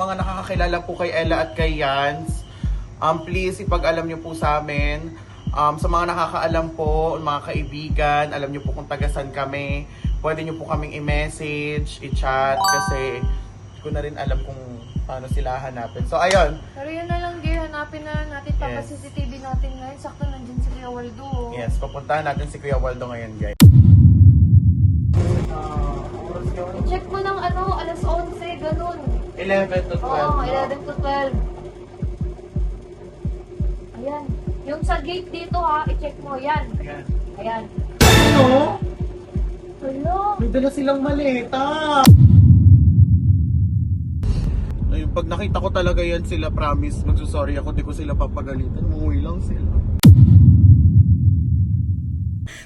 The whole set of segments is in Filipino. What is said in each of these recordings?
Mga nakakakilala po kay Ella at kay Yans, please ipag-alam niyo po sa amin. Sa mga nakakaalam po, mga kaibigan, alam niyo po kung tagasan kami. Pwede niyo po kaming i-message, i-chat, kasi hindi ko na rin alam kung paano sila hanapin. So, ayun. Pero yun na lang, dear. Hanapin na lang natin. Yes. CCTV natin ngayon. Sakto nandyan si Kuya Waldo. Yes, papuntahan natin si Kuya Waldo ngayon, guys. I-check mo ng alas 11, ganun. 11 to 12. Oo, 11 to 12. Ayan. Yung sa gate dito ha, i-check mo. Yan. Ayan. Ayan. Ano? Hello. May dala silang maleta. Ayun, pag nakita ko talaga yan sila, promise, magsusorry ako, di ko sila papagalitan. Umuwi lang sila.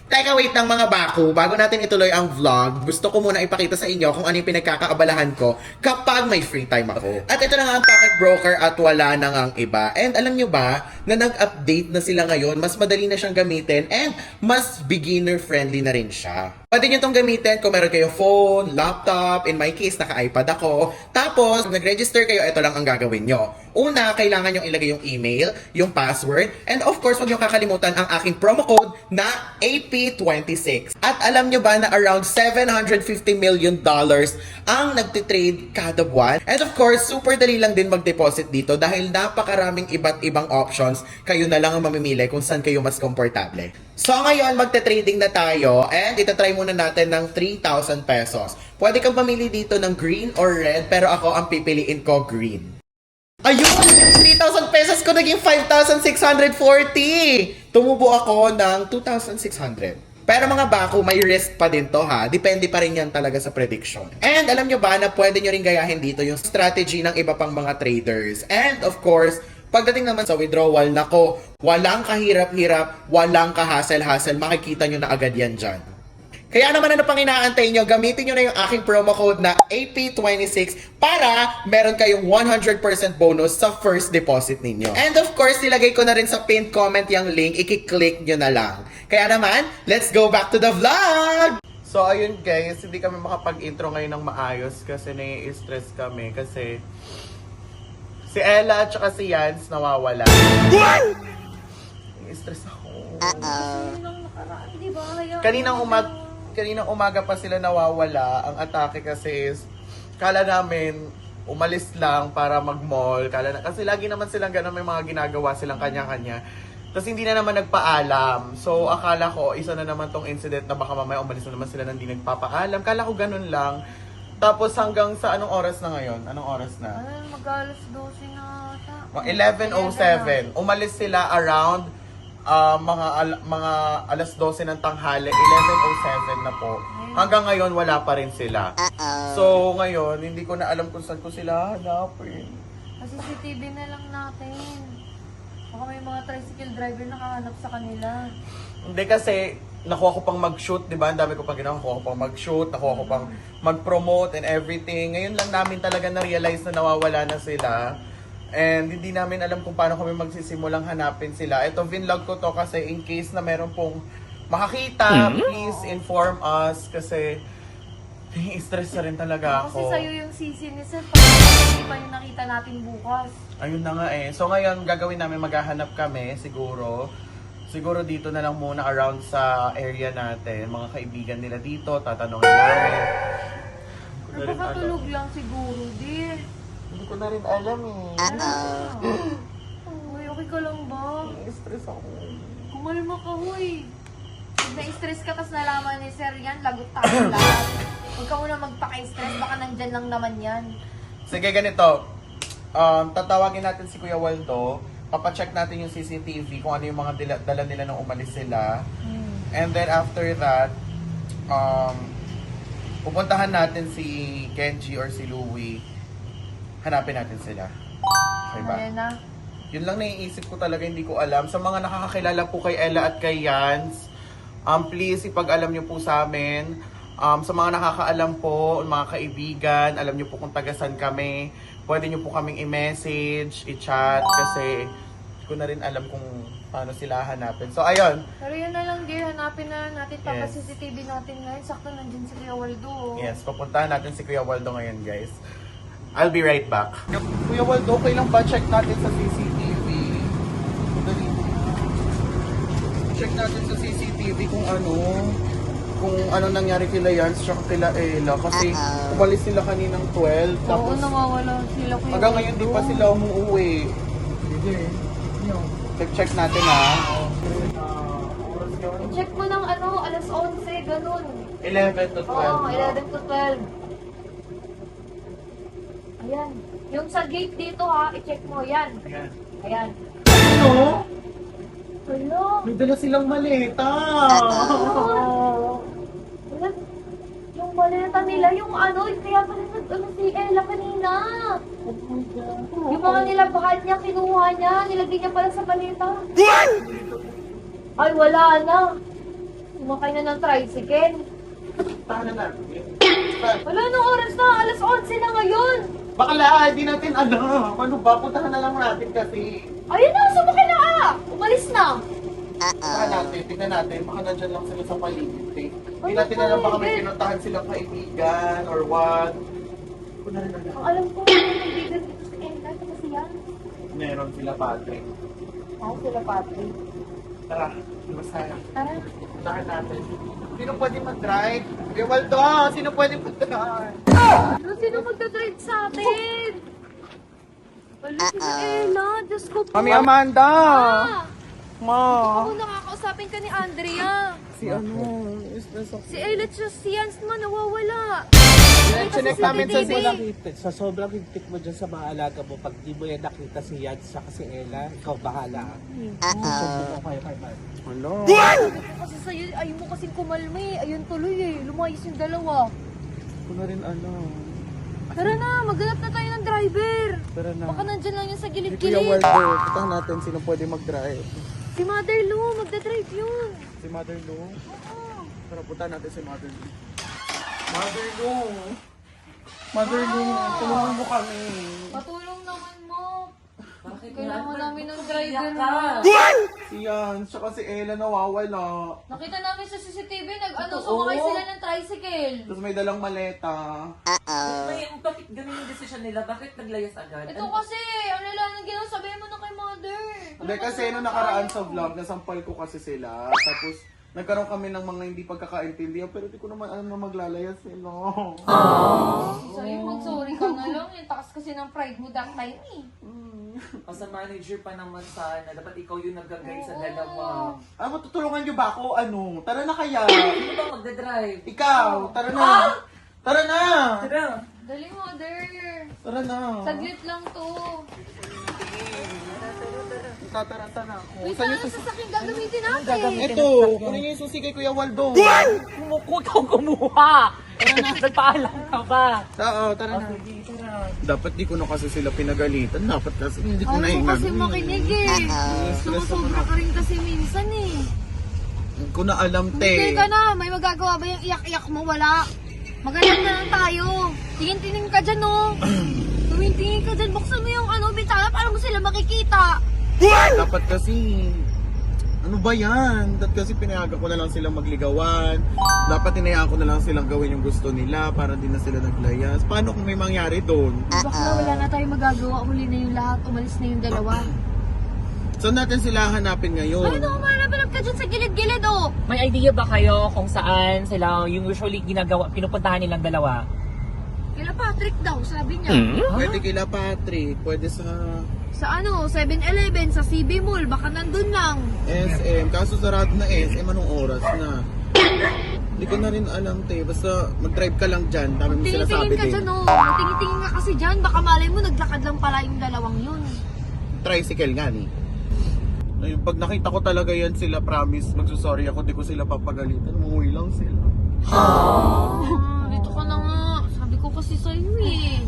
Teka, wait lang mga bako. Bago natin ituloy ang vlog, gusto ko muna ipakita sa inyo kung ano yung pinagkakaabalahan ko kapag may free time ako. At ito na nga ang pocket broker at wala na nga ang iba. And alam nyo ba na nag-update na sila ngayon, mas madali na siyang gamitin and mas beginner-friendly na rin siya. Pwede nyo itong gamitin kung meron kayong phone, laptop, in my case, naka-iPad ako. Tapos, kung nag-register kayo, ito lang ang gagawin nyo. Una, kailangan nyo ilagay yung email, yung password, and of course, huwag nyo kakalimutan ang aking promo code na AP26. At alam nyo ba na around $750 million ang nagtitrade kada buwan? And of course, super dali lang din mag-deposit dito dahil napakaraming iba't ibang options. Kayo na lang ang mamimili kung saan kayo mas komportable. So ngayon, magte-trading na tayo and itatry muna natin ng 3,000 pesos. Pwede kang pamili dito ng green or red, pero ako ang pipiliin ko green. Ayun! 3,000 pesos ko naging 5,640! Tumubo ako ng 2,600. Pero mga bako, may risk pa din to ha. Depende pa rin yan talaga sa prediction. And alam nyo ba na pwede nyo rin gayahin dito yung strategy ng iba pang mga traders. And of course, pagdating naman sa withdrawal, nako, walang kahirap-hirap, walang kahasel-hasel, makikita nyo na agad yan dyan. Kaya naman ano pang inaantay nyo, gamitin nyo na yung aking promo code na AP26 para meron kayong 100% bonus sa first deposit ninyo. And of course, nilagay ko na rin sa pinned comment yung link, i-click nyo na lang. Kaya naman, let's go back to the vlog! So ayun guys, hindi kami makapag-intro ngayon ng maayos kasi nai-stress kami kasi si Ella at saka si Yans nawawala. Nai-stress ako. Nung nakaraan, di ba? Kaninang umaga pa sila nawawala. Ang atake kasi is, kala namin, umalis lang para mag-mall. Kasi lagi naman silang gano'n, may mga ginagawa silang kanya-kanya. Tapos hindi na naman nagpaalam. So akala ko, isa na naman tong incident na baka mamaya umalis na naman sila nang hindi nagpapaalam. Kala ko ganun lang. Tapos hanggang sa anong oras na ngayon? Anong oras na? Mag-alas 12 na ata. 11:07. Umalis sila around mga alas 12 ng tanghali, 11:07 na po. Hanggang ngayon, wala pa rin sila. So, ngayon, hindi ko na alam kung saan ko sila hanapin. Sa CCTV na lang natin. Baka may mga tricycle driver nakahanap sa kanila. Hindi kasi, nakuha ko pang mag-shoot, di ba? Ang dami ko pang ginawa. Nakuha ko pang mag-shoot, nakuha ko pang mag-promote and everything. Ngayon lang namin talaga na-realize na nawawala na sila. And hindi namin alam kung paano kami magsisimulang hanapin sila. Ito, vinlog ko to kasi in case na meron pong makakita, please inform us kasi stress na rin talaga Kasi ako. sa'yo yung sisi ni Sir. Hindi pa yung nakita natin bukas. Ayun na nga eh. So ngayon, gagawin namin, maghahanap kami siguro. Siguro dito na lang muna around sa area natin. Mga kaibigan nila dito, tatanungin namin. Napakatulog lang siguro, dear. Hindi ko na rin alam eh. Uy, okay ka lang ba? Stress ako. Kumalma ka, huy. Pag na-stress ka, tas nalaman ni Sir yan, lagot tayo lahat. Huwag ka muna magpaka-stress, baka nandyan lang naman yan. Sige, ganito. Tatawagin natin si Kuya Waldo. Papacheck natin yung CCTV kung ano yung mga dala nila nung umalis sila. And then after that, pupuntahan natin si Kenji or si Louie. Hanapin natin sila. Okay ba? Malena. Yun lang naiisip ko talaga, hindi ko alam. Sa mga nakakakilala po kay Ella at kay Yans, please ipag-alam nyo po sa amin. Sa mga nakakaalam po, mga kaibigan, alam nyo po kung tagasan kami. Pwede nyo po kaming i-message, i-chat, kasi hindi ko na rin alam kung paano sila hanapin. So, ayun. Pero yun na lang, dear. Hanapin na lang natin. Yes. CCTV natin ngayon. Sakto nandyan si Kuya Waldo. Yes, papuntahan natin si Kuya Waldo ngayon, guys. I'll be right back. Kuya Waldo, okay lang ba check natin sa CCTV? Check natin sa CCTV kung ano nangyari kila Yans tsaka kila Ella. Kasi umalis sila kaninang 12. Oo, Tapos nawawala sila Kuya hanggang ngayon di Waldo. pa sila umuwi. Check natin ha. I-check mo ng alas 11, ganun. 11 to 12. Oo, 11 to 12. Ayan. Yung sa gate dito ha, i-check mo. Yan. Ayan. Ayan. Ano? Hello. May dala silang maleta. Wala. Yung maleta nila, yung kaya pala si Ella kanina. Yung mga nilabahan niya, kinuha niya, nilagay niya pala sa maleta. Ay, wala na. Sumakay na ng tricycle. Tahanan natin. Wala nang oras na, alas 11 na ngayon. Bakla, hindi natin alam. Ano ba? Puntahan na lang natin kasi. Ayun na, sumakay na ka. Umalis na. Puntahan natin, tingnan natin. Baka nandyan lang sila sa paligid. Eh. Hindi Ano natin alam baka may paligid? pinuntahan silang kaibigan or what. Puntahan na lang. Ang alam ko, nagbigan dito si Ella, kasi yan. Meron sila, Patrick. Ako sila, Patrick. Tara, masaya. Tara. Puntahan natin. Sino pwede mag-drive? Kuya Waldo, sino pwede mag-drive? Sino magdadrive sa atin? Wala sila Ella, Diyos ko po. Mami Amanda! Ah, Ma! ako nakakausapin ka ni Andrea. Si stress ako. Si Ella at si Yans naman nawawala. Chinek namin sa CCTV. Sa sobrang higpit mo dyan sa mga alaga mo, pag di mo yan nakita si Yad sa si Ella, ikaw bahala. Susubo ko kayo kay Man. Ano? Kasi sa'yo, ayaw mo kasing kumalma eh. Ayun tuloy eh. Lumayas yung dalawa. Ko na rin Tara na, maghanap na tayo ng driver. Tara na. Baka nandyan lang yun sa Si Kuya gilid-gilid. Waldo, puntahan natin sino pwede mag-drive. Si Mother Lou, magdadrive yun. Si Mother Lou. Oo. Tara, puntahan natin si Mother Lou. Mother Lou! Mother Lou, tulungan mo kami. Patulong naman mo. Bakit Kailangan namin ng driver mo. Si Yan, tsaka si Ella nawawala. Nakita namin sa CCTV, Totoo? sumakay sila ng tricycle. Tapos may dalang maleta. Bakit ganun yung desisyon nila? Bakit naglayas agad? Ito kasi, ano lang ang ginawa, sabihin mo na kay Mother. Hindi kasi nung nakaraan sa vlog, nasampal ko kasi sila. Tapos nagkaroon kami ng mga hindi pagkakaintindihan pero di ko naman alam na maglalayas sila. Sa'yo, mag-sorry ka na lang. Yung takas kasi ng pride mo that time eh. As a manager pa naman sana, dapat ikaw yung nag-guide sa Oo. dalawa. Ah, matutulungan niyo ba ako? Tara na kaya. Sino ba magdadrive? Ikaw, tara na. Tara na. Tara! Dali, Mother. Tara na. Saglit lang to. Tataranta na ako. Wait, Saan saan yung ang sasakyan gagamitin natin? Ito, kunin niyo yung susi kay Kuya Waldo. Ikaw kumuha! Nagpaalam ka ba? Oo, tara na. Dapat di ko na kasi sila pinagalitan. Dapat kasi hindi ko na Ayaw mo inano. kasi makinig eh. Sumusobra ka rin kasi minsan eh. Hindi ko na alam, Hindi te. ka na, may magagawa ba yung iyak-iyak mo? Wala. Magalang na lang tayo. Tingin-tingin ka dyan, no? Tumingin ka dyan, buksan mo yung bintana para mo sila makikita. Dapat kasi, ano ba yan? Dapat kasi pinayagan ko na lang silang magligawan. Dapat tinayaan ko na lang silang gawin yung gusto nila para di na sila naglayas. Paano kung may mangyari doon? Bakla, wala na tayong magagawa. Huli na yung lahat. Umalis na yung dalawa. Saan natin sila hanapin ngayon? Ay, naku, malapalap ka dyan sa gilid-gilid, oh. May idea ba kayo kung saan sila yung usually pinupuntahan nilang dalawa? Kila Patrick daw, sabi niya. Pwede kila Patrick, pwede sa Sa 7-Eleven, sa CB Mall, baka nandun lang. SM. Kaso sarado na SM, anong oras na? Hindi ko na rin alam, te. Basta mag-drive ka lang dyan. Dami mo sila Tingin-tingin sabi ka din. dyan, oh. Tingin-tingin nga kasi dyan. Baka malay mo, naglakad lang pala yung dalawang yun. Tricycle nga ni. Ayun, pag nakita ko talaga yan sila, promise, magsusorry ako, di ko sila papagalitan. Umuwi lang sila. Dito ka na nga. Sabi ko kasi sa'yo eh.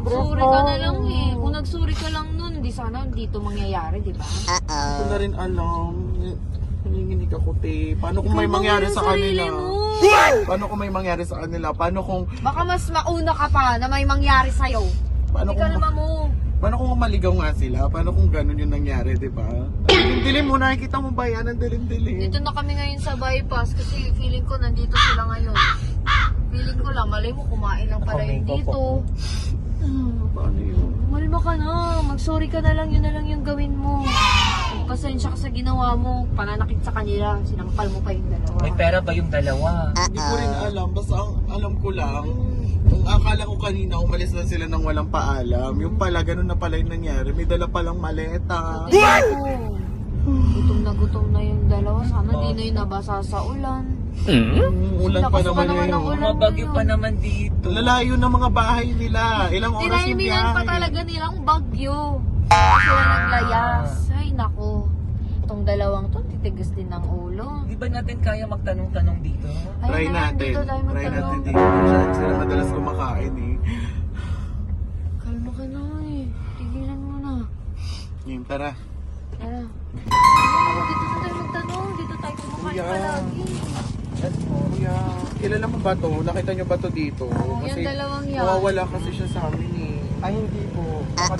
Sorry ka na lang eh. Kung nagsorry ka lang nun, di sana dito mangyayari, di ba? Hindi ko na rin alam. Nanginginig ako, te. Paano kung may Ikaw mangyari yung sa sarili kanila? mo. Paano kung may mangyari sa kanila? Paano kung... Baka mas mauna ka pa na may mangyari sa'yo. Paano Hindi ka kung... naman mo. Paano kung maligaw nga sila? Paano kung ganun yung nangyari, di ba? Ang dilim mo, nakikita mo ba yan? Ang dilim-dilim. Dito na kami ngayon sa bypass kasi feeling ko nandito sila ngayon. Feeling ko lang, malay mo kumain lang pala Ako, yun may dito. Paano yun? Malma ka na. Mag-sorry ka na lang. Yun na lang yung gawin mo. Pasensya ka sa ginawa mo. Pananakit sa kanila. Sinampal mo pa yung dalawa. May pera ba yung dalawa? Hindi ko rin alam. Basta ang alam ko lang, ang akala ko kanina umalis na sila nang walang paalam. Yung pala, ganun na pala yung nangyari. May dala palang maleta. Gutom na yung dalawa. Sana di na yung nabasa sa ulan. Ulan pa Lakas pa naman naman yun. ng ulan. Mga bagyo pa naman dito. Lalayo ng mga bahay nila. Ilang oras yung Tinahimilan pa biyahe. talaga nilang bagyo. Sila naglayas. Ay, nako. Itong dalawang to, titigas din ng ulo. Di ba natin kaya magtanong-tanong dito? Ayun Try na lang, natin. dito tayo Try natin magtanong. dito. Diyan sila madalas kumakain eh. Kalma ka na eh. Tigilan mo na. Ngayon, tara. Tara. Dito tayo magtanong. Dito tayo kumakain Kuya. palagi. Kuya, kilala mo ba to? Nakita nyo ba to dito? Oo, yung dalawang yan. Nawawala kasi siya sa amin eh. Ay, hindi po. Thank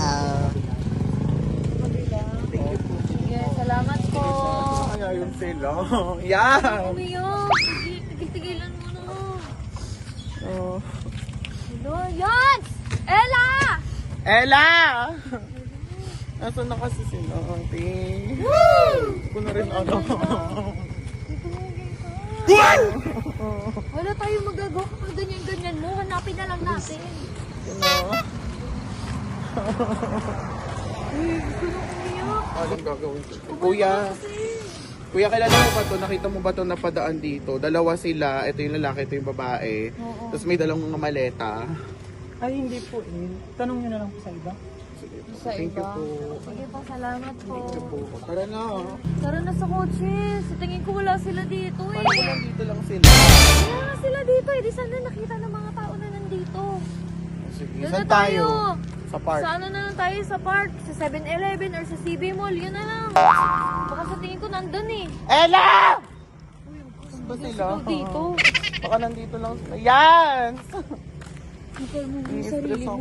you po. Sige, salamat po. Kaya yun sila. Yan! Umiyak. Tigil-tigilan mo na. Oh. Hello, yan! Ella! Ella! Nasaan na kasi sila, ate? Hindi ko na rin alam. Wala tayong magagawa kapag ganyan-ganyan mo. Hanapin na lang natin. Anong gagawin ko? Kuya, Kuya, kilala mo ba to? Nakita mo ba to napadaan dito? Dalawa sila, ito yung lalaki, ito yung babae. Oo. Tapos may dalang mga maleta. Ay, hindi po eh. Tanong nyo na lang po sa iba. Sa Thank you iba. po. Sige po, salamat po. Thank you po. Tara na. Tara na sa kotse. Sa tingin ko wala sila dito eh. Paano kung nandito lang sila? Wala na sila dito eh. Di sana nakita ng mga tao na nandito. Sige, Doon saan na tayo. tayo? Sa park. Sa ano na lang tayo sa park? Sa 7-Eleven or sa CB Mall. Yun na lang. Baka sa tingin ko nandun eh. Ella! Saan ba sila? Ikaw dito. Baka nandito lang sila. Yan! Ikaw mo yung sarili mo.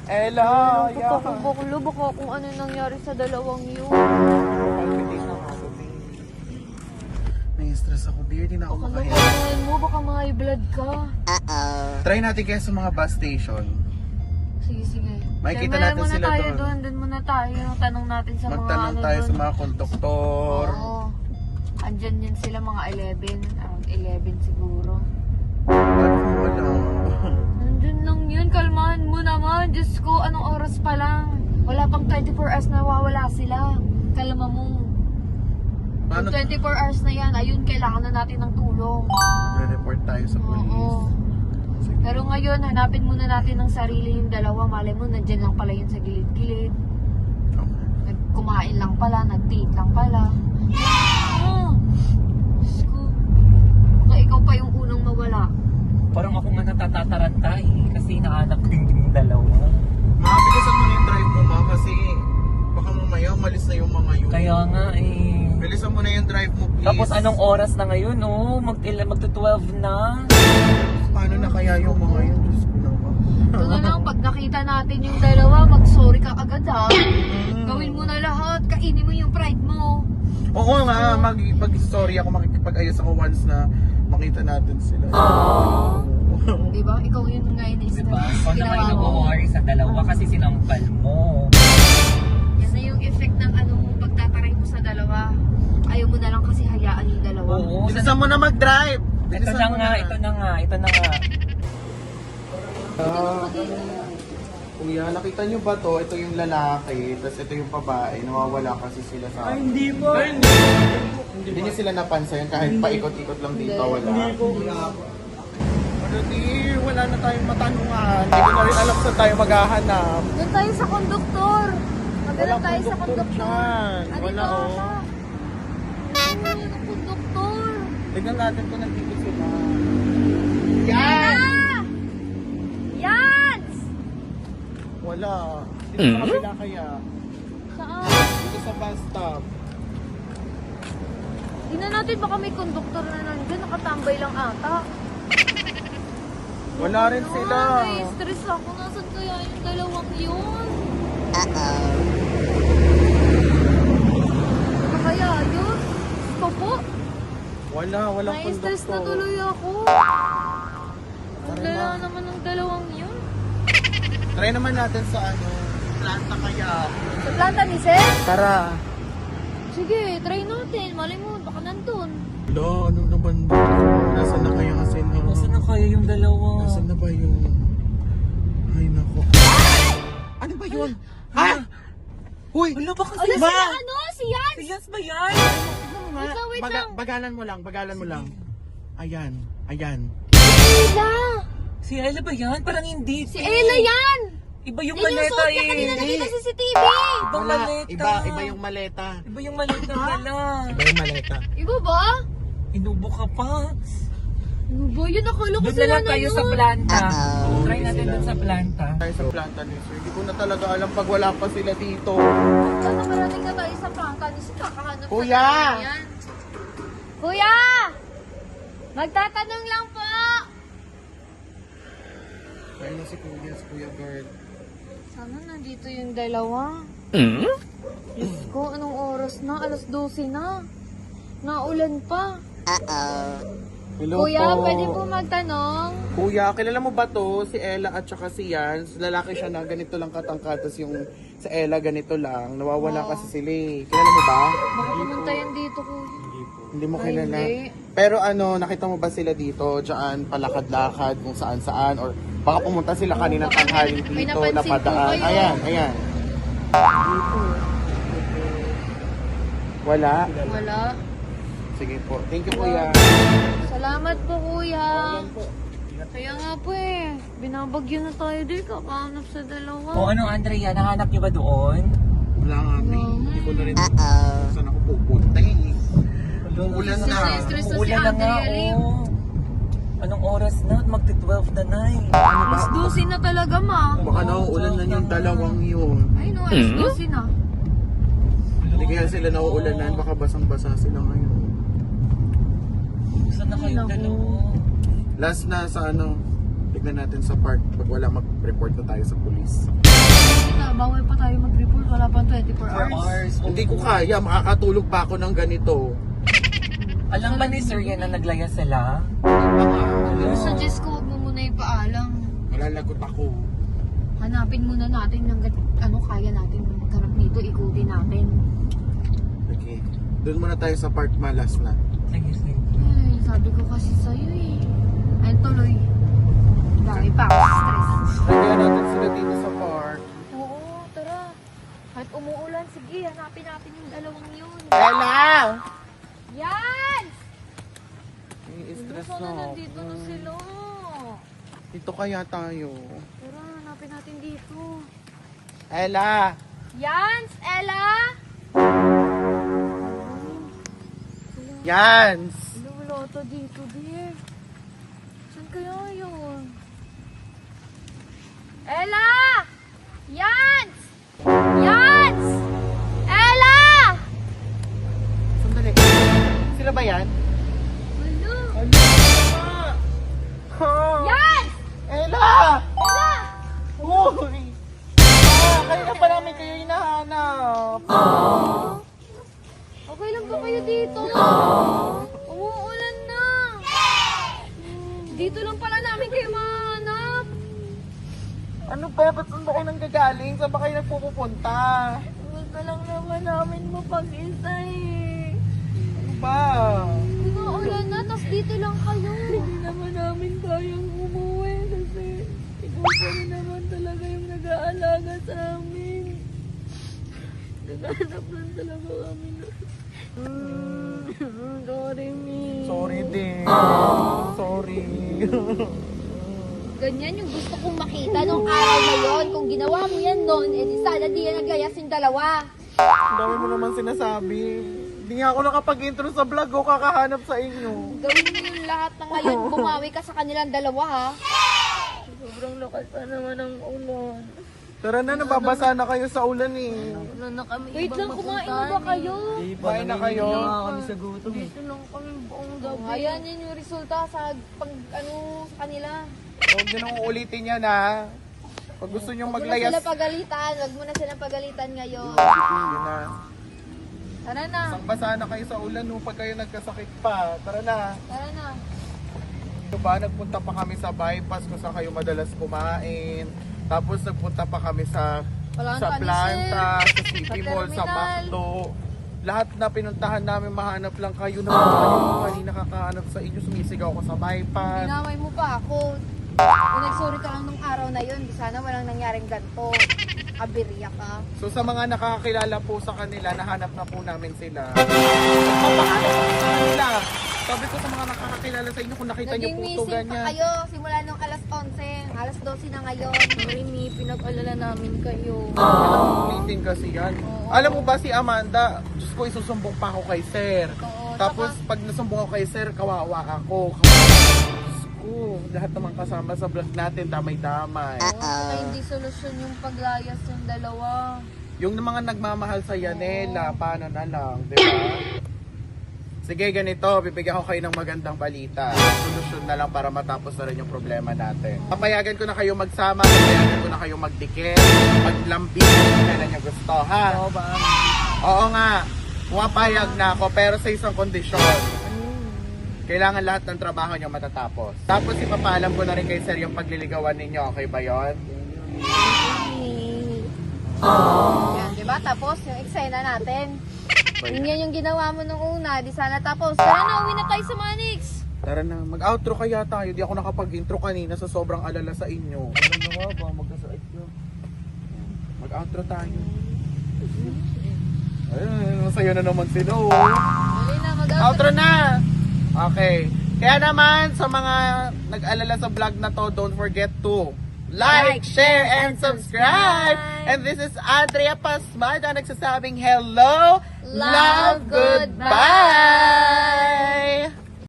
Ella! Yan! Napapakuboklo. Baka kung ano nangyari sa dalawang yun. Palpitation ako, babe. Nai-stress ako, dear. Di na ako Baka makahinga. makahingan mo. Baka may blood ka. Try natin kaya sa mga bus station. Sige, sige. Makikita Kaya natin muna sila tayo doon. Doon muna tayo. Tanong natin sa mga Magtanong ano tayo doon. sa mga konduktor. Oo. Andyan yan sila mga 11. Around 11 siguro. Paano kung wala? Nandun lang yun. Kalmahan mo naman. Diyos ko, anong oras pa lang? Wala pang 24 hours na wawala sila. Kalma mo. Paano? Kung 24 hours na yan, ayun, kailangan na natin ng tulong. Mag-report tayo sa police. Oo. Pero ngayon, hanapin muna natin ng sarili yung dalawa. Malay mo, nandyan lang pala yun sa gilid-gilid. Okay. Nagkumain lang pala, nag-date lang pala. Oh, Diyos ko. Baka ikaw pa yung unang mawala. Parang ako nga natatataranta eh. Kasi nahanap ko yung dalawa. Makabigasan mo na yung drive mo, ma, kasi baka mamaya umalis na yung mga yun. Kaya nga eh. Bilisan mo na yung drive mo, please. Tapos anong oras na ngayon oh? Magto-12 na. Paano na kaya yung mga yun? Diyos ko naman. Ito na lang, pag nakita natin yung dalawa, mag-sorry ka agad ha. Gawin mo na lahat, kainin mo yung pride mo. Oo nga, mag-story ako, makikipag-ayos ako once na makita natin sila. Diba? Ikaw yun ngayon is Diba? Ikaw naman yung nag-worry sa dalawa kasi sinampal mo. Yan na yung effect ng anong pagtataray mo sa dalawa. Ayaw mo na lang kasi hayaan yung dalawa. Oo. Bilisan mo na mag-drive! Ito Bilisan na mo nga, ito na nga, ito na nga. Kuya, nakita nyo ba to? Ito yung lalaki, tapos ito yung babae. Nawawala kasi sila sa... Ay, hindi po. Hindi niyo sila napansin kahit paikot-ikot lang dito, wala. Hindi po. Ano di, wala na tayong matanungan. Hindi ko na rin alam saan tayo maghahanap. Doon tayo sa konduktor. Maghanap Walang tayo sa konduktor konduktor. dyan. Ano Wala, ito, oh. ha? Ano yung konduktor? Tignan natin kung nandito sila. Ah! Yan! Wala. Dito sa kabila kaya. Saan? Dito sa bus stop. Tingnan natin baka may konduktor na nandun. Nakatambay lang ata. Wala rin sila. Nai-stress ako. Nasaan kaya yung dalawang yun? Ano kaya yun? Gusto po. Walang Nai-stress na konduktor. tuloy ako. Ang kaya naman ng dalawang yun? Try naman natin sa planta kaya. Sa planta ni Sir? Tara. Sige, try natin. Malay mo, baka nandun. Lo, ano naman ba? Nasaan na kaya kasi na? Nasaan na kaya yung dalawa? Nasaan na ba yung... Ay, nako. Ano ba yun? Ha? Huy! Wala ba kasi? Ano sila? Ano? Si Yan? Si Yas ba yan? Wait lang, wait lang. Bagalan mo lang. Ayan. Ella! Si Ella ba yan? Parang hindi. Si Ella yan! Iba yung Yan yung maleta suot niya kanina eh. nakita sa CCTV! Ibang maleta. Iba yung maleta. Iba yung maleta nila. Iba yung maleta. Iba ba? Inubo ka pa. Ano ba yun? Akala ko Doon na sila lang na tayo yun. sa planta. Try natin doon sa planta. Tayo sa planta ni Sir. Hindi ko na talaga alam pag wala pa sila dito. Sana marating na tayo sa planta ni Sir. Kakahanap Kuya! na natin yan. Kuya! Magtatanong lang po! Ayun na si Kuya Girl. Sana nandito yung dalawa. Diyos ko, anong oras na? Alas 12 na. Naulan pa. Hello Kuya, po. pwede po magtanong? Kuya, kilala mo ba to? Si Ella at saka si Yan. Lalaki siya na ganito lang katangkad. Tapos yung sa Ella ganito lang. Nawawala kasi sila eh. Kilala mo ba? Baka pumunta yan dito, kuya. Hindi mo Ay, kilala. hindi. Pero nakita mo ba sila dito? Diyan, palakad-lakad kung saan-saan. Or baka pumunta sila kaninang baka tanghali may dito. napansin Napadaan. po kayo. Ayan. Wala? Wala. Sige po. Thank you, Kuya. Salamat po, kuya. Kaya nga po binabagyo na tayo din. Kakahanap sa dalawa. O ano, Andrea, nahanap niyo ba doon? Wala nga, may. Hindi ko na rin saan ako pupunta eh. Ulan na. Stress na si Uulan na nga, Andrea Lim. oh. Anong oras na? Magti-12 na na eh. Alas 12 na talaga, ma. Baka nauulan na yung dalawang yun. Ay, no, alas 12 na. Hindi kaya sila nauulanan. Baka basang-basa sila ngayon. Saan na kayong dalawa? Last na sa tignan natin sa park. Pag wala mag-report na tayo sa police. Bawal pa tayo mag-report. Wala pa 24 hours. Hindi ko kaya. Makakatulog pa ako ng ganito. Alam ba ni Sir yan na naglaya sila? Suggest ko, huwag mo muna ipaalam. Malalagot ako. Hanapin muna natin hanggat kaya natin maghanap nito. Ikutin natin. Okay. Doon muna tayo sa park, malas na. Sige. Ay, sabi ko kasi sa'yo Ayun tuloy. Dami pa ako stress. Lagyan natin sila dito sa park. Oo, tara. Kahit umuulan, sige, hanapin natin yung dalawang yun. Ella! Yan! Stress Sana na nandito na sila. Dito kaya tayo. Tara, hanapin natin dito. Ella! Yans! Ella! Yans! Wala to dito, dear. Saan kaya yun? Ella! Yans! Yans! Ella! Sandali. Sila ba yan? Wala. Yans! Ella! Ella! Uy! Kanina pa namin kayo hinahanap. Okay lang ba kayo dito? Umuulan na. Dito lang pala namin kayo mahanap. Ano ba? Ba't saan ba kayo nang gagaling? Saan ba kayo nagpupunta? Huwag ka lang naman namin mapag-isa Ano ba? Umuulan na, tas dito lang kayo. Hindi naman namin kayang umuwi kasi ikaw pa rin naman talaga yung nag-aalaga sa amin. Naghahanap lang talaga kami na. Sorry, Mi. Sorry din. Sorry. Ganyan yung gusto kong makita nung araw na yon. Kung ginawa mo yan noon, edi sana di yan naglayas yung dalawa. Ang dami mo naman sinasabi. Hindi nga ako nakapag-intro sa vlog ko, kakahanap sa inyo. Gawin mo yung lahat na ngayon, bumawi ka sa kanilang dalawa, ha? Sobrang lakas pa naman ang ulan. Tara na, nababasa na kayo sa ulan eh. Wala na kami. Wait lang, kumain na ba kayo? Kumain na kayo. kami sa gutom eh. Dito lang kami buong gabi. Ayan yun yung resulta sa sa kanila. Huwag nyo nang uulitin yan ha. Pag gusto nyo Huwag mo na maglayas. sila pagalitan. Huwag mo na sila pagalitan ngayon. Yun na. Tara na. Isang basa na kayo sa ulan no, pag kayo nagkasakit pa. Tara na. Tara na. Diba, nagpunta pa kami sa bypass kung saan kayo madalas kumain. Tapos nagpunta pa kami sa Planta ni Planta, Sir. sa City Sa Mall, sa terminal. McDo. Lahat na pinuntahan namin, mahanap lang kayo. Naman kanina kakahanap sa inyo, sumisigaw ko sa bypass. Dinamay mo pa ako. Kung nagsorry ka lang nung araw na yun, di sana walang nangyaring ganito. Abirya ka. So sa mga nakakakilala po sa kanila, nahanap na po namin sila. Nagpapahanap po sa kanila. Sabi ko sa mga nakakakilala sa inyo, kung nakita niyo Naging po ito missing pa ganyan. kayo simula nung alas 11. Alas 12 na ngayon. Rini, pinag-alala namin kayo. Meeting kasi yan. Oo. Alam mo ba si Amanda, Diyos ko, isusumbong pa ako kay Sir. Oo, Tapos tsaka- pag nasumbong ako kay Sir, kawawa ako. Diyos ko, lahat naman kasama sa vlog natin, damay-damay. Saka hindi solusyon yung paglayas yung dalawa. Yung mga nagmamahal sa Yanela, paano na lang, di ba? Sige, ganito, bibigyan ko kayo ng magandang balita. Solusyon na lang para matapos na rin yung problema natin. Papayagan ko na kayo magsama, papayagan ko na kayo magdikit, maglambing, kung kailan nyo gusto, ha? Oo ba? Oo nga, pumapayag na ako, pero sa isang kondisyon. Kailangan lahat ng trabaho nyo matatapos. Tapos ipapaalam ko na rin kay Sir yung pagliligawan ninyo, okay ba yon? Yan, di ba? Tapos yung eksena natin. Yan yung ginawa mo nung una. Di sana tapos. Tara na, uwi na tayo sa Manix. Tara na, mag-outro kaya tayo. Di ako nakapag-intro kanina sa sobrang alala sa inyo. Ano nga ba? Magkasait ko. Mag-outro tayo. Ayun, masaya na naman sila, oh. Dali na, mag-outro. Outro na! Okay. Kaya naman, sa mga nag-alala sa vlog na to, don't forget to like, share, and subscribe! And this is Andrea Pasmada nagsasabing hello, Love, goodbye! goodbye!